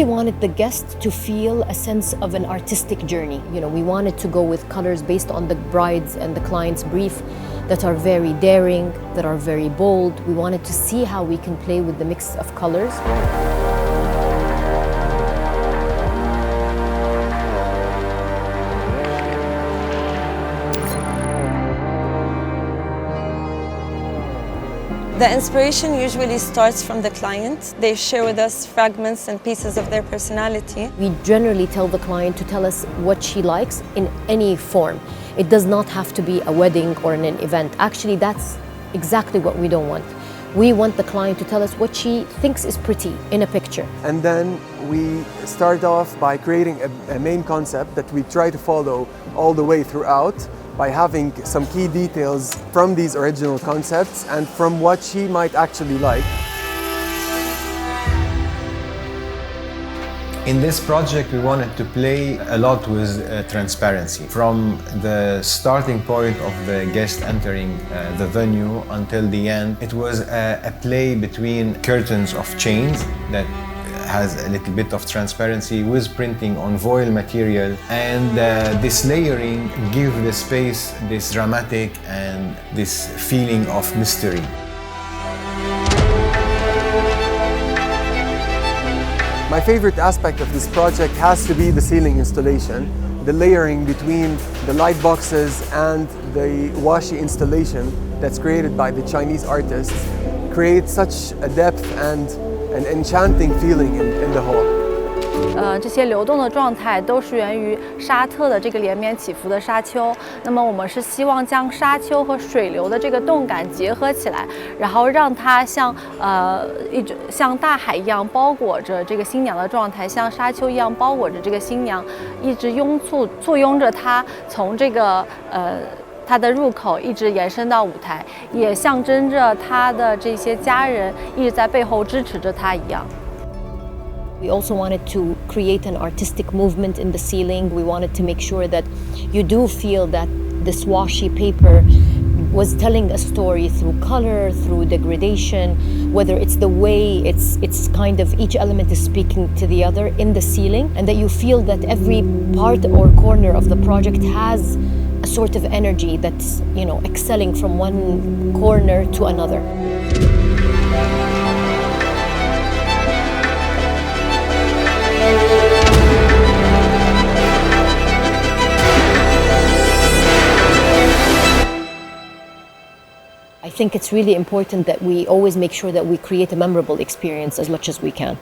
really wanted the guest to feel a sense of an artistic journey. You know, we wanted to go with colors based on the bride's and the client's brief that are very daring, that are very bold. We wanted to see how we can play with the mix of colors. The inspiration usually starts from the client. They share with us fragments and pieces of their personality. We generally tell the client to tell us what she likes in any form. It does not have to be a wedding or an event. Actually, that's exactly what we don't want. We want the client to tell us what she thinks is pretty in a picture. And then we start off by creating a main concept that we try to follow all the way throughout, by having some key details from these original concepts and from what she might actually like. In this project, we wanted to play a lot with transparency. From the starting point of the guest entering the venue until the end, it was a play between curtains of chains that has a little bit of transparency with printing on voile material, and this layering gives the space this dramatic and this feeling of mystery. My favorite aspect of this project has to be the ceiling installation. The layering between the light boxes and the washi installation that's created by the Chinese artists creates such a depth and an enchanting feeling in the hall. 这些流动的状态都是源于沙特的这个连绵起伏的沙丘。那么我们是希望将沙丘和水流的这个动感结合起来，然后让它像大海一样包裹着这个新娘的状态，像沙丘一样包裹着这个新娘，一直簇拥着她从这个它的入口一直延伸到舞台，也象征着她的这些家人一直在背后支持着她一样。We also wanted to create an artistic movement in the ceiling. We wanted to make sure that you do feel that this washi paper was telling a story through color, through degradation, whether it's the way it's kind of each element is speaking to the other in the ceiling, and that you feel that every part or corner of the project has a sort of energy that's, you know, excelling from one corner to another. I think it's really important that we always make sure that we create a memorable experience as much as we can.